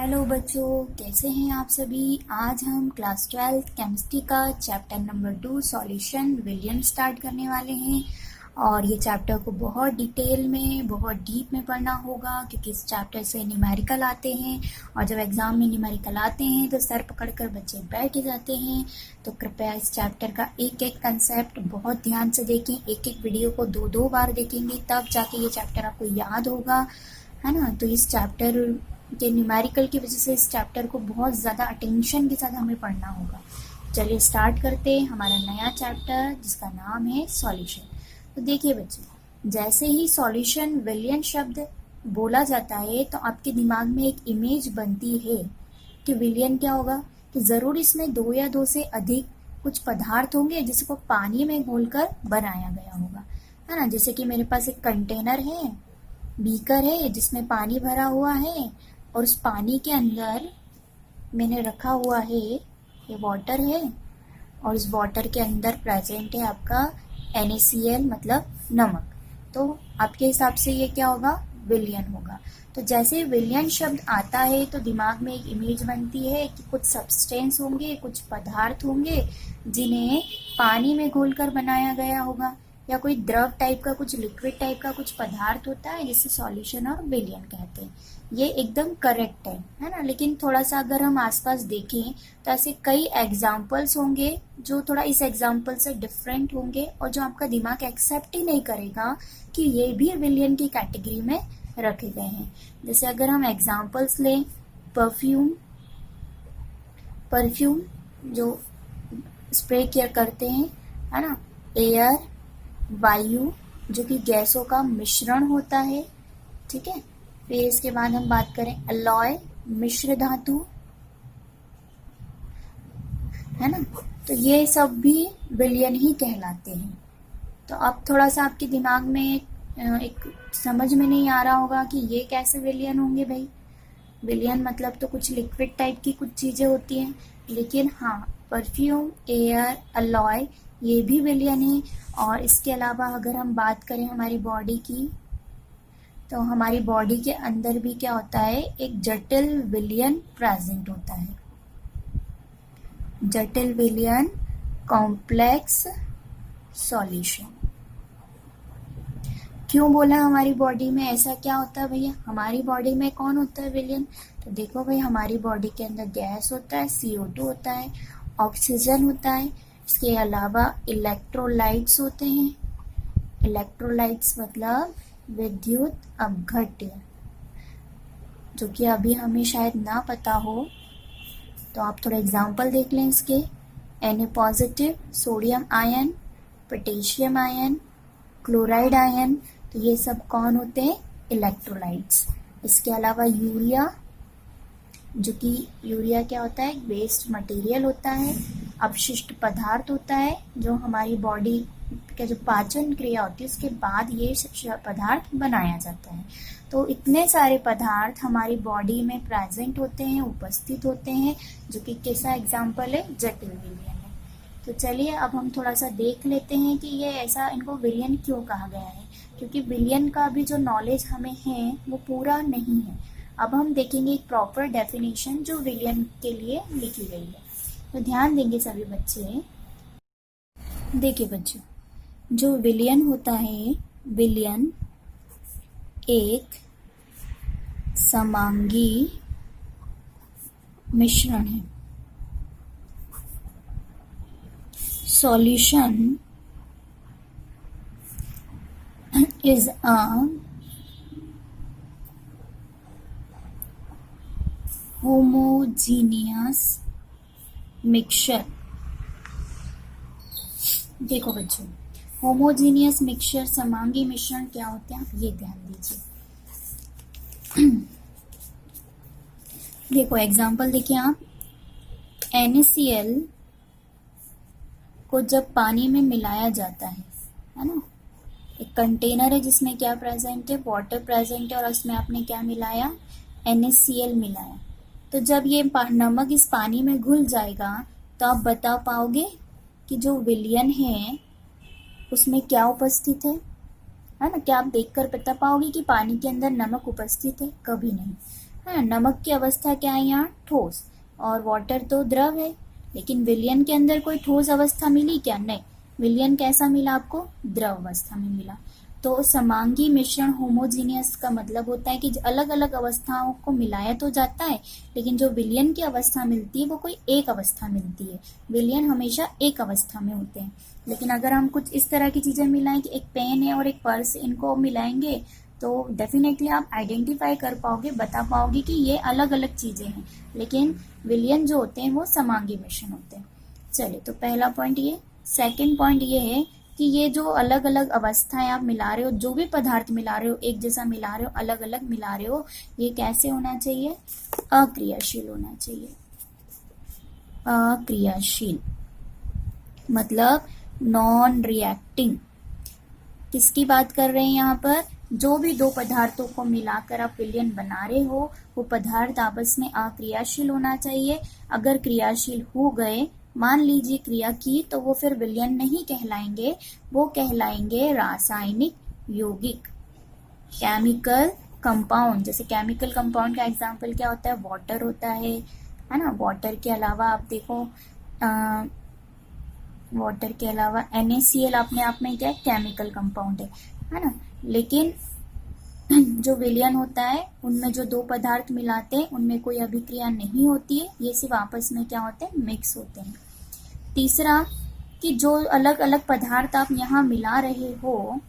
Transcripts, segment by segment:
Hello बच्चों, कैसे हैं आप सभी। आज हम क्लास 12 केमिस्ट्री का चैप्टर नंबर 2 सॉल्यूशन विलियन स्टार्ट करने वाले हैं। और ये चैप्टर को बहुत डिटेल में, बहुत डीप में पढ़ना होगा, क्योंकि इस चैप्टर से न्यूमेरिकल आते हैं। और जब एग्जाम में न्यूमेरिकल आते हैं तो सर पकड़कर बच्चे बैठ जाते हैं। तो कृपया इस चैप्टर का एक एक कंसेप्ट बहुत ध्यान से देखें। एक एक वीडियो को दो दो बार देखेंगे, तब जाके ये चैप्टर आपको याद होगा, है ना। तो इस चैप्टर के न्यूमेरिकल की वजह से इस चैप्टर को बहुत ज़्यादा अटेंशन के साथ हमें पढ़ना होगा। चलिए स्टार्ट करते हैं हमारा नया चैप्टर, जिसका नाम है सॉल्यूशन। तो देखिए बच्चों, जैसे ही सॉल्यूशन विलियन शब्द बोला जाता है तो आपके दिमाग में एक इमेज बनती है कि विलियन क्या होगा, कि ज़रूर इसमें दो या दो से अधिक कुछ पदार्थ होंगे जिसको पानी में घोलकर बनाया गया होगा, है ना। जैसे कि मेरे पास एक कंटेनर है, बीकर है जिसमें पानी भरा हुआ है, और उस पानी के अंदर मैंने रखा हुआ है ये वाटर है, और इस वाटर के अंदर प्रेजेंट है आपका NaCl मतलब नमक। तो आपके हिसाब से ये क्या होगा, विलियन होगा। तो जैसे विलियन शब्द आता है तो दिमाग में एक इमेज बनती है कि कुछ सब्सटेंस होंगे, कुछ पदार्थ होंगे जिन्हें पानी में घोलकर बनाया गया होगा, या कोई द्रव टाइप का, कुछ लिक्विड टाइप का कुछ पदार्थ होता है जिसे सॉल्यूशन और विलियन कहते हैं। ये एकदम करेक्ट है ना। लेकिन थोड़ा सा अगर हम आसपास देखें तो ऐसे कई एग्जाम्पल्स होंगे जो थोड़ा इस एग्जाम्पल से डिफरेंट होंगे, और जो आपका दिमाग एक्सेप्ट ही नहीं करेगा कि ये भी विलियन की कैटेगरी में रखे गए हैं। जैसे अगर हम एग्जाम्पल्स लें, परफ्यूम जो स्प्रे किया करते हैं, है ना। एयर, वायु जो कि गैसों का मिश्रण होता है, ठीक है। फिर इसके बाद हम बात करें अलॉय, मिश्र धातु, है ना। तो ये सब भी विलियन ही कहलाते हैं। तो अब थोड़ा सा आपके दिमाग में एक समझ में नहीं आ रहा होगा कि ये कैसे विलियन होंगे भाई। विलियन मतलब तो कुछ लिक्विड टाइप की कुछ चीजें होती हैं, लेकिन हाँ, परफ्यूम, एयर, अलॉय ये भी विलियन है। और इसके अलावा अगर हम बात करें हमारी बॉडी की, तो हमारी बॉडी के अंदर भी क्या होता है, एक जटिल विलियन प्रेजेंट होता है। जटिल विलियन कॉम्प्लेक्स सॉल्यूशन। क्यों बोला हमारी बॉडी में ऐसा क्या होता है भैया, हमारी बॉडी में कौन होता है विलियन। तो देखो भाई, हमारी बॉडी के अंदर गैस होता है, CO2 होता है, ऑक्सीजन होता है। इसके अलावा इलेक्ट्रोलाइट्स होते हैं। इलेक्ट्रोलाइट्स मतलब विद्युत अपघट्य, जो कि अभी हमें शायद ना पता हो, तो आप थोड़ा एग्जाम्पल देख लें इसके। Na+, sodium ion, potassium ion, chloride ion. तो ये सब कौन होते हैं, इलेक्ट्रोलाइट्स। इसके अलावा यूरिया, जो कि यूरिया क्या होता है, वेस्ट मटेरियल होता है, अपशिष्ट पदार्थ होता है, जो हमारी बॉडी का जो पाचन क्रिया होती है उसके बाद ये पदार्थ बनाया जाता है। तो इतने सारे पदार्थ हमारी बॉडी में प्रेजेंट होते हैं, उपस्थित होते हैं, जो कि कैसा एग्जाम्पल है, जटिल विलियन है। तो चलिए अब हम थोड़ा सा देख लेते हैं कि ये ऐसा, इनको विलियन क्यों कहा गया है। क्योंकि विलियन का भी जो नॉलेज हमें है वो पूरा नहीं है। अब हम देखेंगे एक प्रॉपर डेफिनेशन जो विलियन के लिए लिखी गई है। तो ध्यान देंगे सभी बच्चे। देखिए बच्चों, जो विलियन होता है, विलियन एक समांगी मिश्रण है। Solution is a homogeneous mixture. देखो बच्चों, होमोजीनियस मिक्सचर, समांगी मिश्रण क्या होते हैं, आप ये ध्यान दीजिए। देखो एग्जाम्पल देखिए आप, NaCl को जब पानी में मिलाया जाता है ना। एक कंटेनर है जिसमें क्या प्रेजेंट है, वाटर प्रेजेंट है, और उसमें आपने क्या मिलाया, NaCl मिलाया। तो जब ये नमक इस पानी में घुल जाएगा तो आप बता पाओगे कि जो विलियन है उसमें क्या उपस्थित है ना। क्या आप देखकर बता पाओगे कि पानी के अंदर नमक उपस्थित है, कभी नहीं, हाँ, नमक की अवस्था क्या है यहाँ? ठोस। और वाटर तो द्रव है, लेकिन विलयन के अंदर कोई ठोस अवस्था मिली क्या? नहीं। विलयन कैसा मिला आपको? द्रव अवस्था में मिला। तो समांगी मिश्रण होमोजीनियस का मतलब होता है कि अलग अलग अवस्थाओं को मिलाया तो जाता है, लेकिन जो विलयन की अवस्था मिलती है वो कोई एक अवस्था मिलती है। विलयन हमेशा एक अवस्था में होते हैं। लेकिन अगर हम कुछ इस तरह की चीजें मिलाएं कि एक पेन है और एक पर्स, इनको मिलाएंगे तो डेफिनेटली आप आइडेंटिफाई कर पाओगे, बता पाओगे कि ये अलग अलग चीजें हैं। लेकिन विलयन जो होते हैं वो समांगी मिश्रण होते हैं। चलिए, तो पहला पॉइंट ये। सेकंड पॉइंट ये है कि ये जो अलग अलग अवस्थाएं आप मिला रहे हो, जो भी पदार्थ मिला रहे हो, एक जैसा मिला रहे हो, अलग अलग मिला रहे हो, ये कैसे होना चाहिए? अक्रियाशील होना चाहिए। अक्रियाशील मतलब नॉन रिएक्टिंग। किसकी बात कर रहे हैं यहाँ पर? जो भी दो पदार्थों को मिलाकर आप विलयन बना रहे हो, वो पदार्थ आपस में अक्रियाशील होना चाहिए। अगर क्रियाशील हो गए, मान लीजिए क्रिया की, तो वो फिर विलयन नहीं कहलाएंगे, वो कहलाएंगे रासायनिक यौगिक, केमिकल कंपाउंड। जैसे केमिकल कंपाउंड का एग्जांपल क्या होता है? वाटर होता है ना। वाटर के अलावा आप देखो, वाटर के अलावा NaCl अपने आप में क्या है? केमिकल कंपाउंड है ना। लेकिन जो विलयन होता है, उनमें जो दो पदार्थ मिलाते हैं उनमें कोई अभिक्रिया नहीं होती है, ये सिर्फ आपस में क्या होते हैं? मिक्स होते हैं। तीसरा, कि जो अलग अलग पदार्थ आप यहाँ मिला रहे हो,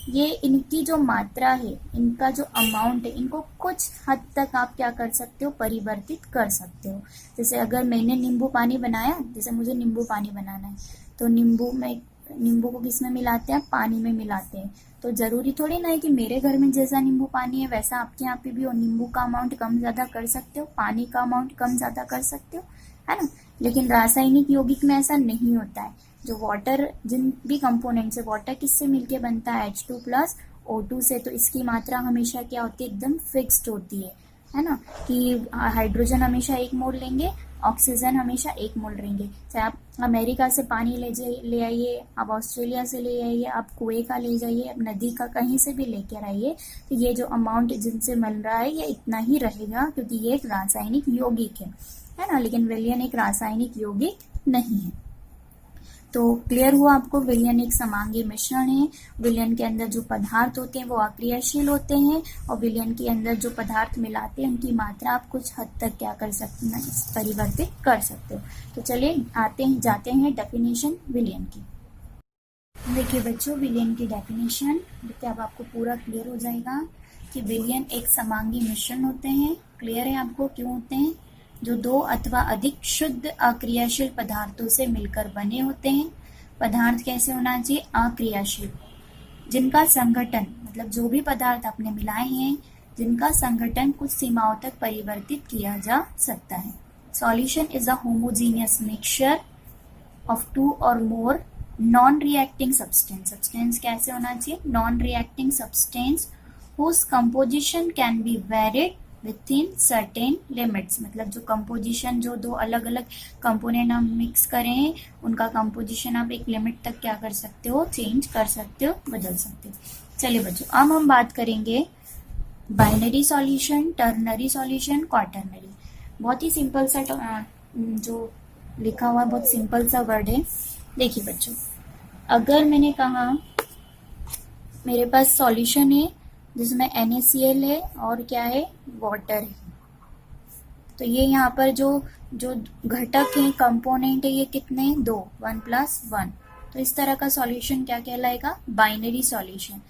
ये इनकी जो मात्रा है, इनका जो अमाउंट है, इनको कुछ हद तक आप क्या कर सकते हो? परिवर्तित कर सकते हो। जैसे अगर मैंने नींबू पानी बनाया, जैसे मुझे नींबू पानी बनाना है, तो नींबू को किस में मिलाते हैं? पानी में मिलाते हैं। तो जरूरी थोड़ी ना है कि मेरे घर में जैसा नींबू पानी है वैसा आपके यहाँ पे भी हो। नींबू का अमाउंट कम ज्यादा कर सकते हो, पानी का अमाउंट कम ज्यादा कर सकते हो, है ना। लेकिन रासायनिक यौगिक में ऐसा नहीं होता है। जो वाटर, जिन भी कंपोनेंट से, वाटर किससे मिलके बनता है? H2 प्लस O2 से। तो इसकी मात्रा हमेशा क्या होती है? एकदम फिक्स्ड होती है ना। कि हाइड्रोजन हमेशा 1 मोल लेंगे, ऑक्सीजन हमेशा 1 मोल रहेंगे। चाहे आप अमेरिका से पानी ले आइए, आप ऑस्ट्रेलिया से ले आइए, आप कुएं का ले जाइए, आप नदी का कहीं से भी लेकर आइए, तो ये जो अमाउंट जिनसे मिल रहा है ये इतना ही रहेगा, क्योंकि ये एक रासायनिक यौगिक है ना। लेकिन विलयन एक रासायनिक यौगिक नहीं है। तो क्लियर हुआ आपको? विलयन एक समांगी मिश्रण है। विलयन के अंदर जो पदार्थ होते हैं वो अक्रियाशील होते हैं, और विलयन के अंदर जो पदार्थ मिलाते हैं उनकी मात्रा आप कुछ हद तक क्या कर सकते हैं? परिवर्तित कर सकते हो। तो चलिए जाते हैं डेफिनेशन विलयन की। देखिए बच्चों, विलयन की डेफिनेशन देखिए, अब आपको पूरा क्लियर हो जाएगा कि विलयन एक समांगी मिश्रण होते हैं। क्लियर है आपको क्यों होते हैं? जो दो अथवा अधिक शुद्ध अक्रियाशील पदार्थों से मिलकर बने होते हैं। पदार्थ कैसे होना चाहिए? अक्रियाशील, जिनका संगठन, मतलब जो भी पदार्थ आपने मिलाए हैं, जिनका संगठन कुछ सीमाओं तक परिवर्तित किया जा सकता है। Solution is a homogeneous mixture of 2 or more non reacting substance. Substance कैसे होना चाहिए? Non reacting substance whose composition can be varied within certain limits. मतलब जो कंपोजिशन, जो दो अलग अलग कंपोनेंट हम मिक्स करें, उनका कंपोजिशन आप एक लिमिट तक क्या कर सकते हो? चेंज कर सकते हो, बदल सकते हो। चलिए बच्चों, अब हम बात करेंगे binary solution, ternary solution, quaternary. बहुत ही सिंपल सा जो लिखा हुआ बहुत सिंपल सा वर्ड है। देखिए बच्चों, अगर मैंने कहा मेरे पास सॉल्यूशन है जिसमें NaCl है और क्या है? वाटर है, तो ये यहाँ पर जो घटक है, कंपोनेंट है, ये कितने? 2, 1 + 1। तो इस तरह का सॉल्यूशन क्या कहलाएगा? Binary solution.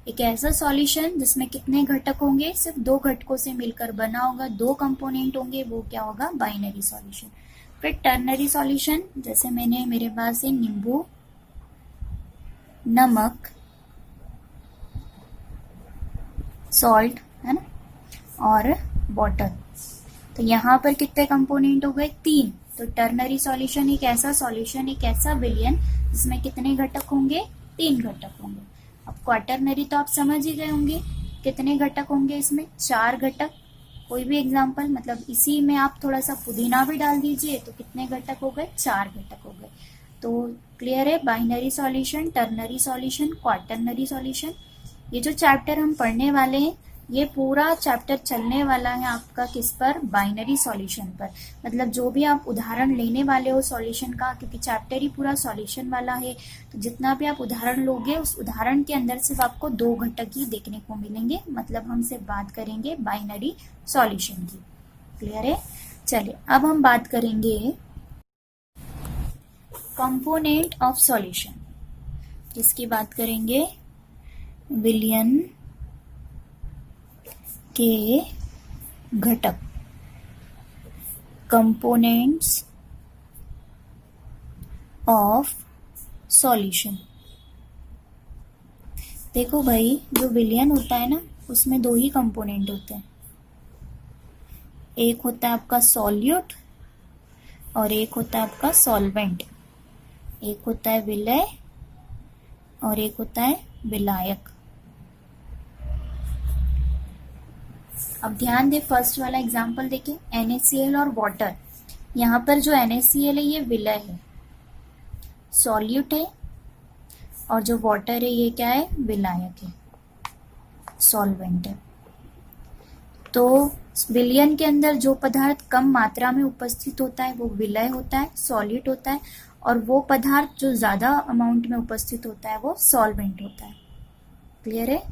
एक ऐसा सॉल्यूशन जिसमें कितने घटक होंगे? सिर्फ 2 घटकों से मिलकर बना होगा, 2 कंपोनेंट होंगे, वो क्या होगा? Binary solution. फिर टर्नरी सॉल्यूशन, जैसे मेरे पास है नींबू, नमक, सॉल्ट, है ना, और वाटर। तो यहाँ पर कितने कंपोनेंट हो गए? 3। तो टर्नरी सॉल्यूशन एक ऐसा सॉल्यूशन, एक ऐसा विलयन जिसमें कितने घटक होंगे? 3 घटक होंगे। अब क्वाटर्नरी तो आप समझ ही गए होंगे, कितने घटक होंगे इसमें? 4 घटक। कोई भी एग्जाम्पल, मतलब इसी में आप थोड़ा सा पुदीना भी डाल दीजिए तो कितने घटक हो गए? 4 घटक हो गए। तो क्लियर है? Binary solution, ternary solution, quaternary solution. ये जो चैप्टर हम पढ़ने वाले हैं ये पूरा चैप्टर चलने वाला है आपका किस पर, बाइनरी सॉल्यूशन पर। मतलब जो भी आप उदाहरण लेने वाले हो सॉल्यूशन का, क्योंकि चैप्टर ही पूरा सॉल्यूशन वाला है, तो जितना भी आप उदाहरण लोगे उस उदाहरण के अंदर सिर्फ आपको 2 घटक ही देखने को मिलेंगे। मतलब हम सिर्फ बात करेंगे बाइनरी सॉल्यूशन की। क्लियर है? चलिए अब हम बात करेंगे कंपोनेंट ऑफ सॉल्यूशन, जिसकी बात करेंगे विलयन के घटक, कंपोनेंट्स ऑफ सॉल्यूशन। देखो भाई, जो विलयन होता है ना, उसमें 2 ही कंपोनेंट होते हैं। एक होता है आपका सॉल्यूट और एक होता है आपका सॉल्वेंट। एक होता है विलय और एक होता है विलायक। अब ध्यान दे, फर्स्ट वाला एग्जांपल देखें, NaCl और वाटर। यहाँ पर जो NaCl है ये विलय है, सॉल्यूट है, और जो वाटर है ये क्या है, विलायक है, सॉल्वेंट है। तो विलयन के अंदर जो पदार्थ कम मात्रा में उपस्थित होता है वो विलय होता है, सॉल्यूट होता है, और वो पदार्थ जो ज्यादा अमाउंट में उपस्थित होता है वो सॉल्वेंट होता है। क्लियर है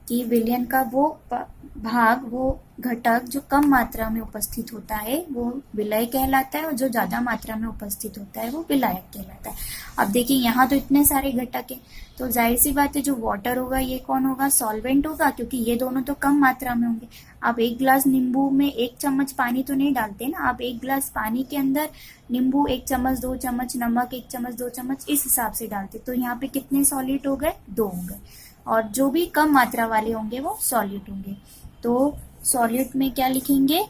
कि विलयन का वो भाग, वो घटक जो कम मात्रा में उपस्थित होता है वो विलय कहलाता है, और जो ज्यादा मात्रा में उपस्थित होता है वो विलायक कहलाता है। अब देखिए यहाँ तो इतने सारे घटक है, तो जाहिर सी बात है जो वाटर होगा ये कौन होगा, सॉल्वेंट होगा, क्योंकि ये दोनों तो कम मात्रा में होंगे। आप 1 गिलास नींबू में 1 चम्मच पानी तो नहीं डालते ना, आप 1 गिलास पानी के अंदर नींबू 1 चम्मच 2 चम्मच, नमक 1 चम्मच 2 चम्मच, इस हिसाब से डालते। तो यहाँ पे कितने सॉलिड हो गए, 2 हो गए, और जो भी कम मात्रा वाले होंगे वो सॉल्यूट होंगे। तो सॉल्यूट में क्या लिखेंगे,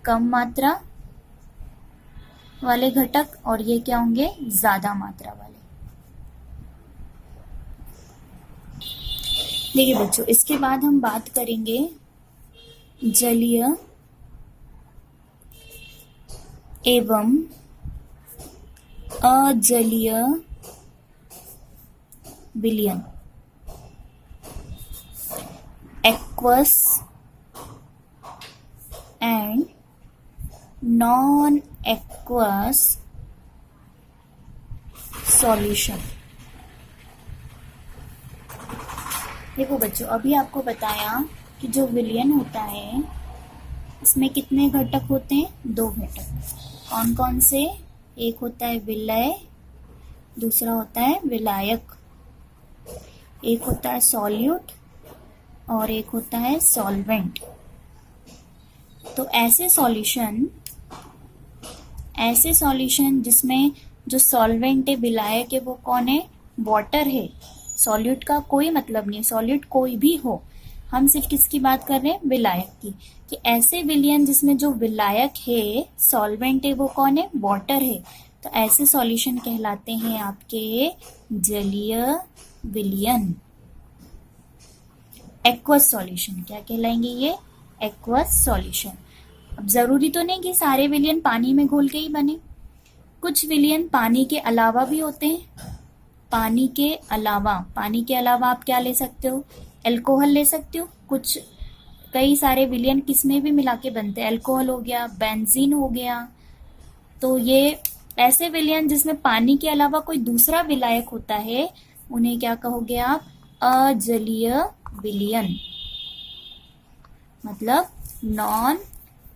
कम मात्रा वाले घटक, और ये क्या होंगे, ज्यादा मात्रा वाले। देखिए बच्चों, इसके बाद हम बात करेंगे जलीय एवं अजलीय विलयन, aqueous and non aqueous solution. देखो बच्चों, अभी आपको बताया कि जो विलयन होता है इसमें कितने घटक होते हैं, 2 घटक। कौन कौन से, एक होता है विलय, दूसरा होता है विलायक। एक होता है सॉल्यूट और एक होता है सॉल्वेंट। तो ऐसे सॉल्यूशन जिसमें जो सॉल्वेंट है, विलायक है, वो कौन है, वाटर है। सॉल्यूट का कोई मतलब नहीं, सॉल्यूट कोई भी हो, हम सिर्फ किसकी बात कर रहे हैं, विलायक की। कि ऐसे विलयन जिसमें जो विलायक है, सॉल्वेंट है, वो कौन है, वाटर है। तो ऐसे सॉल्यूशन कहलाते हैं आपके जलीय विलयन। एक्वस सॉल्यूशन क्या कहलाएंगे, ये एक्वस सॉल्यूशन। अब जरूरी तो नहीं कि सारे विलयन पानी में घोल के ही बने, कुछ विलयन पानी के अलावा भी होते हैं। पानी के अलावा आप क्या ले सकते हो, अल्कोहल ले सकते हो। कुछ कई सारे विलयन किसमें भी मिला के बनते हैं, अल्कोहल हो गया, बेंजीन हो गया। तो ये ऐसे विलयन जिसमें पानी के अलावा कोई दूसरा विलायक होता है, उन्हें क्या कहोगे आप, अजलीय विलयन, मतलब नॉन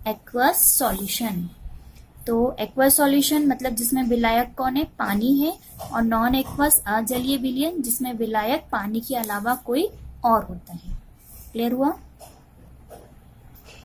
एक्वस सॉल्यूशन। तो एक्वस सॉल्यूशन मतलब जिसमें विलायक कौन है, पानी है, और नॉन एक्वस अजलीय विलयन जिसमें विलायक पानी के अलावा कोई और होता है। क्लियर हुआ?